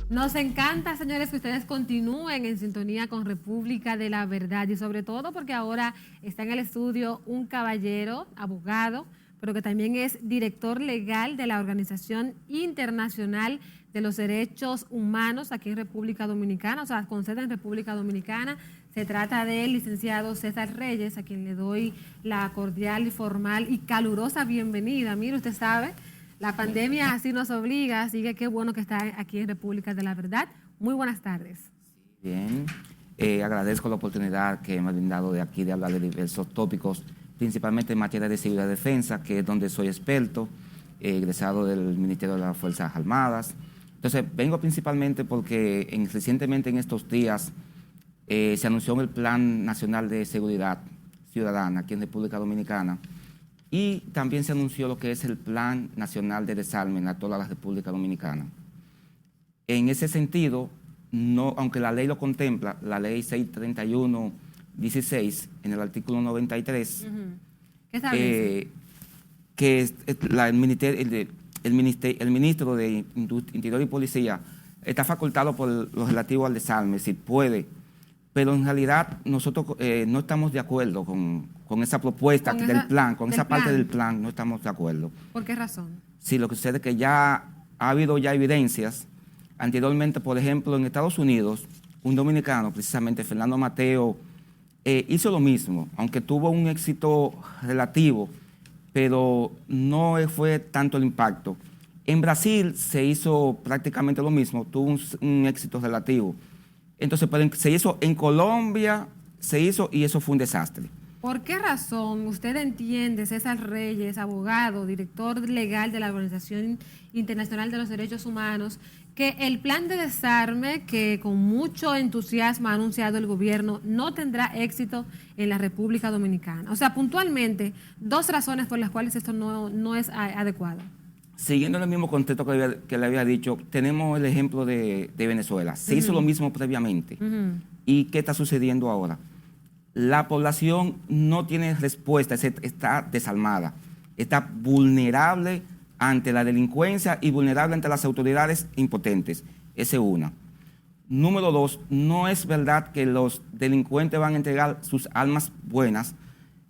Nos encanta, señores, que ustedes continúen en sintonía con República de la Verdad y sobre todo porque ahora está en el estudio un caballero, abogado, pero que también es director legal de la Organización Internacional de los Derechos Humanos aquí en República Dominicana, o sea, con sede en República Dominicana. Se trata del licenciado César Reyes, a quien le doy la cordial y formal y calurosa bienvenida. Mire, usted sabe, la pandemia así nos obliga, así que qué bueno que está aquí en República de la Verdad. Muy buenas tardes. Bien, agradezco la oportunidad que me ha brindado de aquí de hablar de diversos tópicos, principalmente en materia de seguridad y defensa, que es donde soy experto, egresado del Ministerio de las Fuerzas Armadas. Entonces, vengo principalmente porque recientemente en estos días se anunció el Plan Nacional de Seguridad Ciudadana aquí en República Dominicana y también se anunció lo que es el Plan Nacional de Desarme en toda la República Dominicana. En ese sentido, no, aunque la ley lo contempla, la ley 631-16, en el artículo 93, ¿Qué establece? Que el ministro de Interior y Policía está facultado por lo relativo al desarme, si puede, pero en realidad nosotros no estamos de acuerdo con esa propuesta del plan, con esa parte del plan, no estamos de acuerdo. ¿Por qué razón? Sí, lo que sucede es que ya ha habido ya evidencias. Anteriormente, por ejemplo, en Estados Unidos, un dominicano, precisamente Fernando Mateo, hizo lo mismo, aunque tuvo un éxito relativo, pero no fue tanto el impacto. En Brasil se hizo prácticamente lo mismo, tuvo un éxito relativo. Entonces, se hizo en Colombia, se hizo y eso fue un desastre. ¿Por qué razón usted entiende, César Reyes, abogado, director legal de la Organización Internacional de los Derechos Humanos, que el plan de desarme que con mucho entusiasmo ha anunciado el gobierno no tendrá éxito en la República Dominicana? O sea, puntualmente, dos razones por las cuales esto no es adecuado. Siguiendo el mismo contexto que le había dicho, tenemos el ejemplo de Venezuela. Se hizo lo mismo previamente. ¿Y qué está sucediendo ahora? La población no tiene respuesta, está desarmada, está vulnerable ante la delincuencia y vulnerable ante las autoridades impotentes. Esa es una. Número dos, no es verdad que los delincuentes van a entregar sus armas buenas,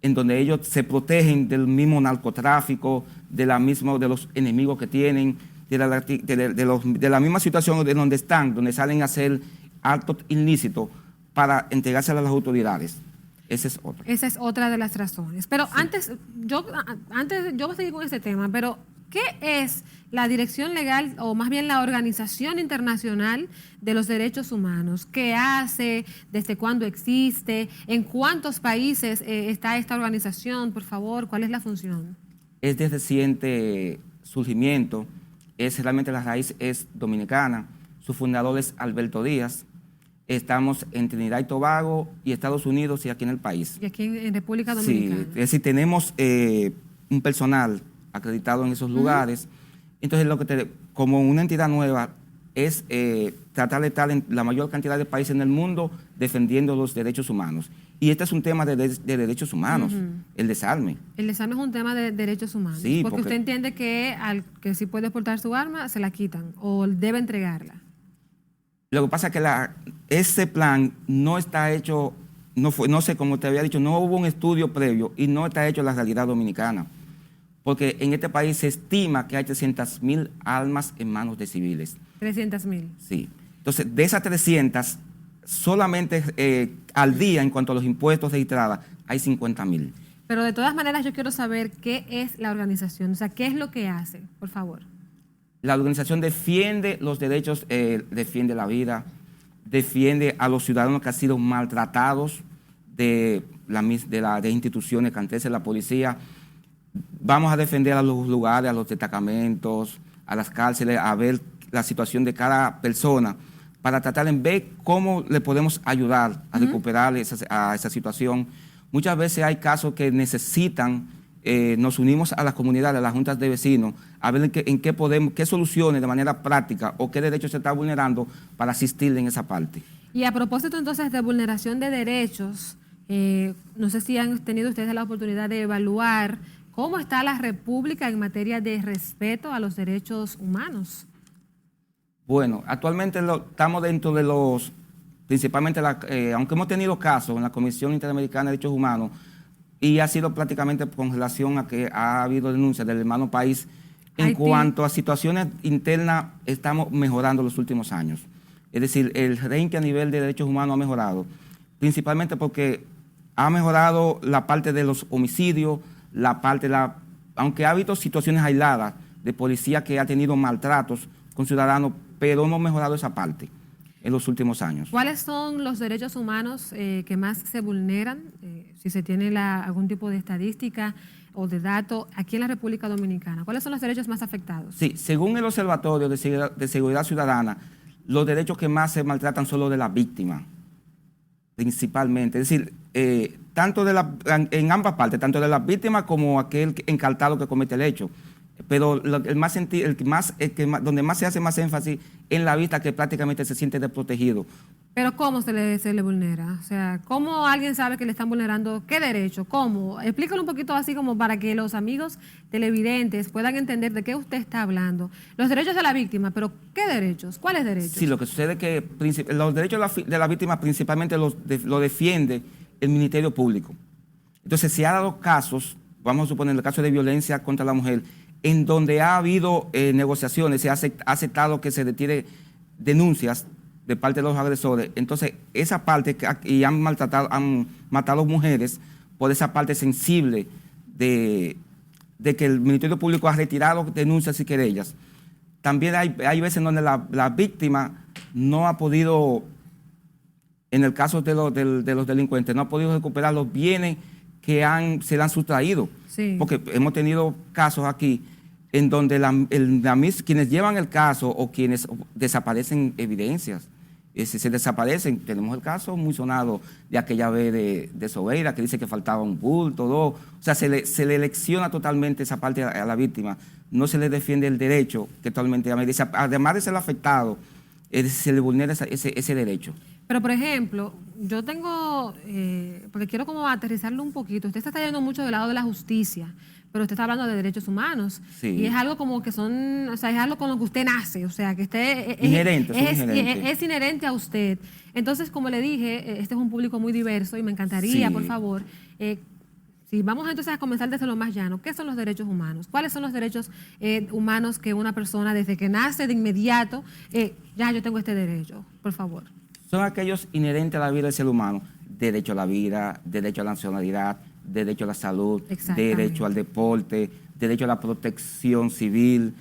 en donde ellos se protegen del mismo narcotráfico, de los enemigos que tienen, de la misma situación de donde están, donde salen a hacer actos ilícitos para entregársela a las autoridades. Esa es otra. Esa es otra de las razones. Pero sí. Yo voy a seguir con este tema, pero ¿qué es la Dirección Legal, o más bien la Organización Internacional de los Derechos Humanos? ¿Qué hace? ¿Desde cuándo existe? ¿En cuántos países está esta organización? Por favor, ¿cuál es la función? Es de reciente surgimiento, realmente la raíz es dominicana, su fundador es Alberto Díaz. Estamos en Trinidad y Tobago y Estados Unidos y aquí en el país. Y aquí en República Dominicana. Sí, es decir, tenemos un personal acreditado en esos lugares. Entonces, como una entidad nueva es tratar de estar en la mayor cantidad de países en el mundo defendiendo los derechos humanos. Y este es un tema de derechos humanos, el desarme. El desarme es un tema de derechos humanos. Sí, porque usted entiende que al que sí puede portar su arma, se la quitan o debe entregarla. Lo que pasa es que ese plan no está hecho, no sé, como te había dicho, no hubo un estudio previo y no está hecho en la realidad dominicana. Porque en este país se estima que hay 300.000 armas en manos de civiles. 300.000. Sí. Entonces, de esas 300, solamente al día, en cuanto a los impuestos registrados, hay 50.000. Pero de todas maneras yo quiero saber qué es la organización, o sea, qué es lo que hace, por favor. La organización defiende los derechos, defiende la vida, defiende a los ciudadanos que han sido maltratados de instituciones, que la policía. Vamos a defender a los lugares, a los destacamentos, a las cárceles, a ver la situación de cada persona para tratar de ver cómo le podemos ayudar a recuperar esa situación. Muchas veces hay casos que necesitan, nos unimos a las comunidades, a las juntas de vecinos, a ver qué soluciones de manera práctica o qué derechos se está vulnerando para asistirle en esa parte. Y a propósito entonces de vulneración de derechos, no sé si han tenido ustedes la oportunidad de evaluar cómo está la República en materia de respeto a los derechos humanos. Bueno, actualmente estamos dentro de los, principalmente, aunque hemos tenido casos en la Comisión Interamericana de Derechos Humanos, y ha sido prácticamente con relación a que ha habido denuncias del hermano país, en Haití. cuanto a situaciones internas, estamos mejorando los últimos años. Es decir, el ranking a nivel de derechos humanos ha mejorado, principalmente porque ha mejorado la parte de los homicidios, la parte de la... Aunque ha habido situaciones aisladas de policía que ha tenido maltratos con ciudadanos, pero hemos mejorado esa parte en los últimos años. ¿Cuáles son los derechos humanos que más se vulneran? Si se tiene algún tipo de estadística o de dato aquí en la República Dominicana. ¿Cuáles son los derechos más afectados? Sí, según el Observatorio de Seguridad Ciudadana, los derechos que más se maltratan son los de la víctima, principalmente. Es decir, tanto en ambas partes, tanto de la víctima como aquel encartado que comete el hecho. Pero donde más se hace más énfasis en la vista, que prácticamente se siente desprotegido. Pero ¿cómo se le vulnera? O sea, ¿cómo alguien sabe que le están vulnerando qué derecho? ¿Cómo? Explícalo un poquito así como para que los amigos televidentes puedan entender de qué usted está hablando. Los derechos de la víctima, pero ¿qué derechos? ¿Cuáles derechos? Sí, lo que sucede es que los derechos de la víctima principalmente lo defiende el Ministerio Público. Entonces, se ha dado casos, vamos a suponer el caso de violencia contra la mujer, en donde ha habido negociaciones, se ha aceptado que se retire denuncias de parte de los agresores. Entonces, esa parte, y han matado mujeres por esa parte sensible de que el Ministerio Público ha retirado denuncias y querellas. También hay veces donde la víctima no ha podido, en el caso de los delincuentes, no ha podido recuperar los bienes que se le han sustraído. Sí. Porque hemos tenido casos aquí en donde quienes llevan el caso o quienes desaparecen evidencias, se desaparecen. Tenemos el caso muy sonado de aquella vez de Sobeira, que dice que faltaba un bulto, dos. O sea, se le elecciona totalmente esa parte a la víctima. No se le defiende el derecho que actualmente dice. Además de ser afectado, se le vulnera ese derecho. Pero, por ejemplo, yo tengo, porque quiero como aterrizarlo un poquito, usted está yendo mucho del lado de la justicia, pero usted está hablando de derechos humanos. Sí. Y es algo como que son, o sea, es algo con lo que usted nace, o sea, que usted es inherente a usted. Entonces, como le dije, este es un público muy diverso y me encantaría, Sí. por favor, si vamos entonces a comenzar desde lo más llano, ¿qué son los derechos humanos? ¿Cuáles son los derechos humanos que una persona desde que nace de inmediato, ya yo tengo este derecho, por favor? Son aquellos inherentes a la vida del ser humano: derecho a la vida, derecho a la nacionalidad, derecho a la salud, derecho al deporte, derecho a la protección civil,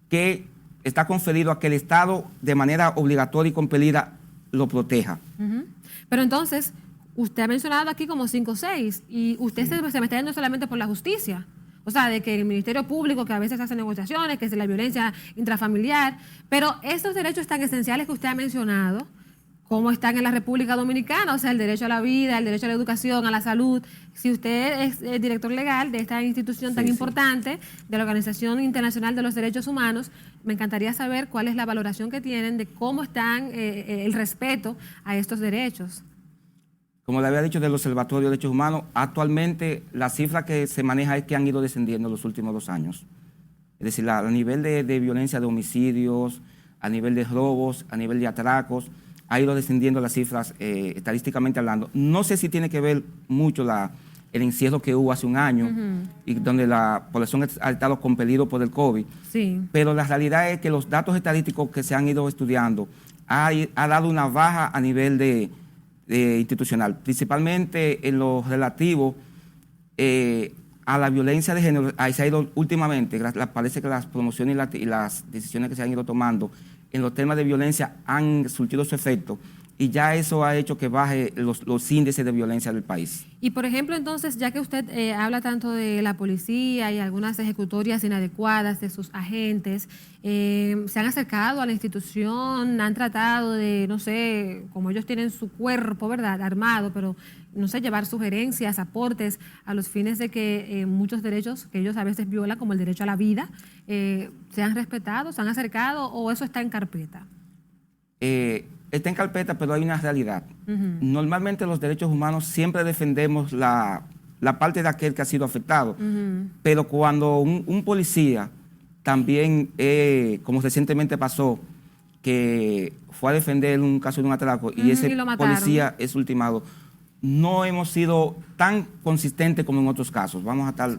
que está conferido a que el Estado, de manera obligatoria y compelida, lo proteja. Uh-huh. Pero entonces, usted ha mencionado aquí como 5 o 6, y usted se me está yendo solamente por la justicia. O sea, de que el Ministerio Público, que a veces hace negociaciones, que es la violencia intrafamiliar, pero estos derechos tan esenciales que usted ha mencionado, ¿cómo están en la República Dominicana? O sea, el derecho a la vida, el derecho a la educación, a la salud. Si usted es el director legal de esta institución tan importante, de la Organización Internacional de los Derechos Humanos, me encantaría saber cuál es la valoración que tienen de cómo están el respeto a estos derechos. Como le había dicho del Observatorio de Derechos Humanos, actualmente la cifra que se maneja es que han ido descendiendo en los últimos 2 años. Es decir, a nivel de violencia, de homicidios, a nivel de robos, a nivel de atracos, ha ido descendiendo las cifras estadísticamente hablando. No sé si tiene que ver mucho el encierro que hubo hace un año, y donde la población ha estado compelido por el COVID. Sí. Pero la realidad es que los datos estadísticos que se han ido estudiando ha dado una baja a nivel de institucional, principalmente en lo relativo a la violencia de género. Ahí se ha ido últimamente, parece que las promociones y las decisiones que se han ido tomando en los temas de violencia han surtido su efecto, y ya eso ha hecho que baje los índices de violencia del país. Y por ejemplo, entonces, ya que usted habla tanto de la policía y algunas ejecutorias inadecuadas de sus agentes, ¿se han acercado a la institución? ¿Han tratado de, no sé, como ellos tienen su cuerpo, ¿verdad?, armado, pero, no sé, llevar sugerencias, aportes a los fines de que muchos derechos que ellos a veces violan, como el derecho a la vida, sean respetados, se han acercado, o eso está en carpeta? Está en carpeta, pero hay una realidad. Normalmente los derechos humanos siempre defendemos la parte de aquel que ha sido afectado, pero cuando un policía también, como recientemente pasó, que fue a defender un caso de un atraco y ese y lo mataron. policía es ultimado, no hemos sido tan consistentes como en otros casos. Vamos a estar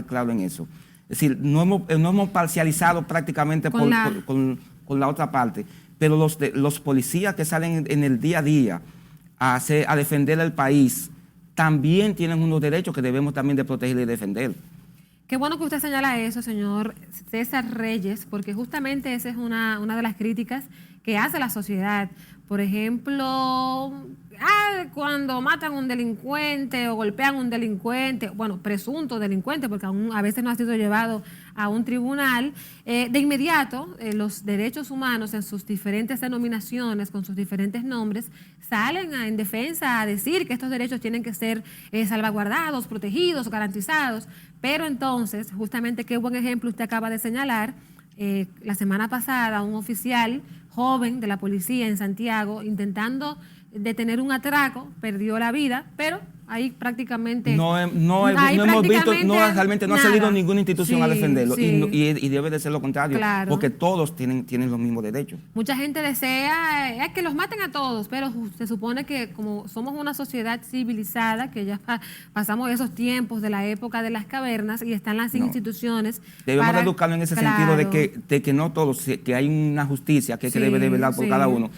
claros en eso. Es decir, no hemos parcializado prácticamente con la otra parte, pero los policías que salen en el día a día a defender el país también tienen unos derechos que debemos también de proteger y defender. Qué bueno que usted señala eso, señor César Reyes, porque justamente esa es una de las críticas que hace la sociedad. Por ejemplo, cuando matan a un delincuente o golpean a un delincuente, bueno, presunto delincuente, porque aún a veces no ha sido llevado a un tribunal, de inmediato los derechos humanos en sus diferentes denominaciones, con sus diferentes nombres, salen en defensa a decir que estos derechos tienen que ser salvaguardados, protegidos, garantizados. Pero entonces, justamente qué buen ejemplo usted acaba de señalar, la semana pasada un oficial joven de la policía en Santiago intentando detener un atraco, perdió la vida, pero ahí prácticamente no hemos visto, realmente no ha salido ninguna institución a defenderlo, y debe de ser lo contrario, porque todos tienen los mismos derechos. Mucha gente desea que los maten a todos, pero se supone que como somos una sociedad civilizada, que ya pasamos esos tiempos de la época de las cavernas y están las instituciones. Debemos educarlo en ese sentido de que no todos, que hay una justicia que debe de velar por cada uno.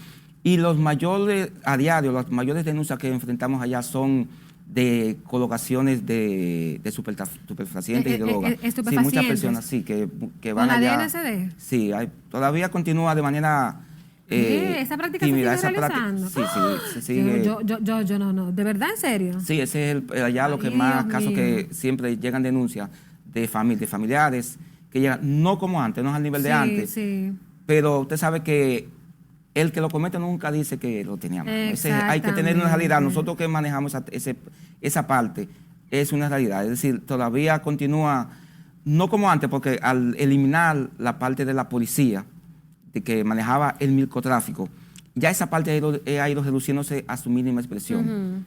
Y los mayores, a diario, las mayores denuncias que enfrentamos allá son de colocaciones de estupefacientes y de drogas. Sí, muchas personas sí que van allá. ¿Con la DNCD? Sí, todavía continúa de manera ¿esa práctica tímida, se sigue realizando? Sí, se sigue. Yo no, ¿de verdad, en serio? Sí, ese es allá lo que más casos que siempre llegan denuncias de familiares que llegan, no como antes, no es al nivel de antes, pero usted sabe que el que lo comete nunca dice que lo tenía mal. Hay que tener una realidad. Nosotros que manejamos esa parte, es una realidad. Es decir, todavía continúa, no como antes, porque al eliminar la parte de la policía, de que manejaba el microtráfico, ya esa parte ha ido reduciéndose a su mínima expresión.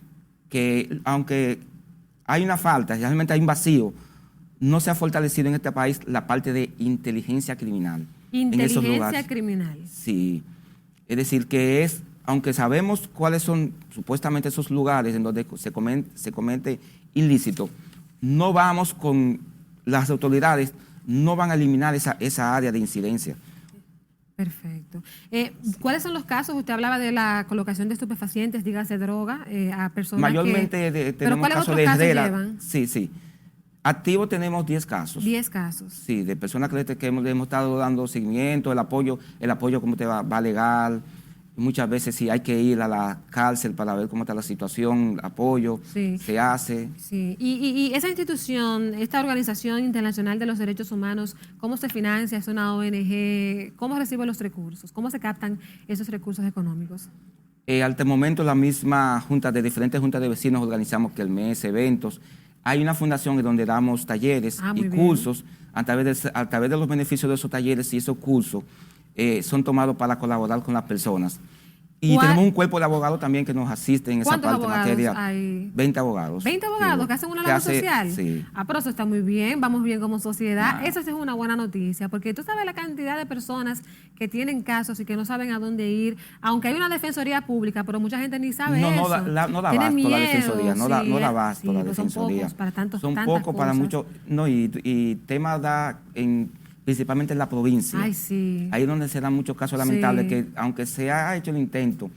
Que aunque hay una falta, realmente hay un vacío, no se ha fortalecido en este país la parte de inteligencia criminal. Inteligencia criminal. Sí. Es decir, aunque sabemos cuáles son supuestamente esos lugares en donde se comete ilícito, no vamos con las autoridades, no van a eliminar esa área de incidencia. Perfecto. ¿Cuáles son los casos? Usted hablaba de la colocación de estupefacientes, dígase droga, a personas mayormente tenemos casos de Herrera. Sí. Activo tenemos 10 casos. 10 casos. Sí, de personas que le hemos estado dando seguimiento, el apoyo como te va legal. Muchas veces sí hay que ir a la cárcel para ver cómo está la situación, apoyo, se hace. Sí, y esa institución, esta Organización Internacional de los Derechos Humanos, ¿cómo se financia? ¿Es una ONG? ¿Cómo recibe los recursos? ¿Cómo se captan esos recursos económicos? Al momento la misma diferentes juntas de vecinos organizamos que el mes, eventos. Hay una fundación en donde damos talleres y cursos a través de los beneficios de esos talleres y esos cursos son tomados para colaborar con las personas. Y tenemos un cuerpo de abogados también que nos asiste en esa parte de materia. Hay? 20 abogados. 20 abogados que hacen una labor social. Sí. Pero eso está muy bien, vamos bien como sociedad. Eso sí es una buena noticia, porque tú sabes la cantidad de personas que tienen casos y que no saben a dónde ir, aunque hay una defensoría pública, pero mucha gente ni sabe eso. No da abasto la defensoría, no da abasto la defensoría. Son pocos para muchos. No, y tema principalmente en la provincia. Ay, sí. Ahí es donde se dan muchos casos lamentables que, aunque se ha hecho el intento,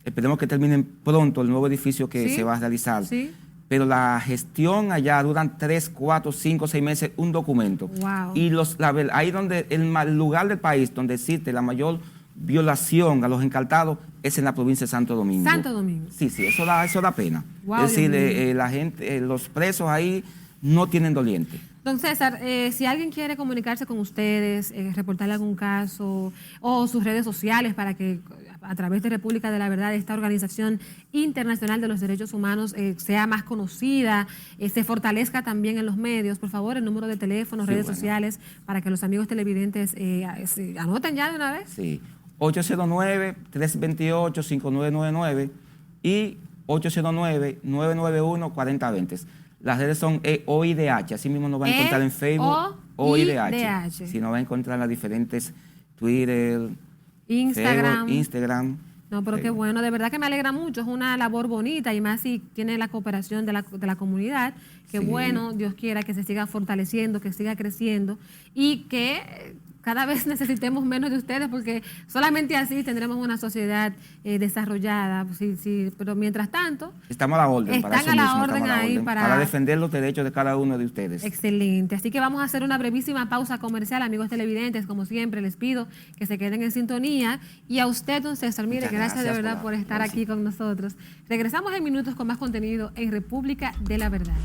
esperemos que terminen pronto el nuevo edificio que se va a realizar. Sí. Pero la gestión allá duran 3, 4, 5, 6 meses, un documento. Wow. Y ahí donde el lugar del país donde existe la mayor violación a los encartados es en la provincia de Santo Domingo. Santo Domingo. Sí, eso da pena. Wow, es decir, la gente, los presos ahí no tienen doliente. Don César, si alguien quiere comunicarse con ustedes, reportarle algún caso o sus redes sociales para que a través de República de la Verdad esta Organización Internacional de los Derechos Humanos sea más conocida, se fortalezca también en los medios, por favor, el número de teléfono, redes sociales, para que los amigos televidentes anoten ya de una vez. Sí, 809-328-5999 y 809-991-4020. Las redes son OIDH, así mismo nos va a encontrar en Facebook. OIDH. Sí, nos va a encontrar en las diferentes Twitter, Instagram. Facebook, Instagram. No, pero qué bueno, de verdad que me alegra mucho, es una labor bonita y más si tiene la cooperación de la comunidad. Qué Sí. bueno, Dios quiera que se siga fortaleciendo, que siga creciendo y que cada vez necesitemos menos de ustedes porque solamente así tendremos una sociedad desarrollada. Sí, pero mientras tanto... Estamos a la orden. Están Para eso a la mismo, orden estamos a la ahí orden, para- para defender los derechos de cada uno de ustedes. Excelente. Así que vamos a hacer una brevísima pausa comercial, amigos televidentes. Como siempre, les pido que se queden en sintonía. Y a usted, don César, mire, Muchas gracias de gracias verdad por estar gracias. aquí con nosotros. Regresamos en minutos con más contenido en República de la Verdad.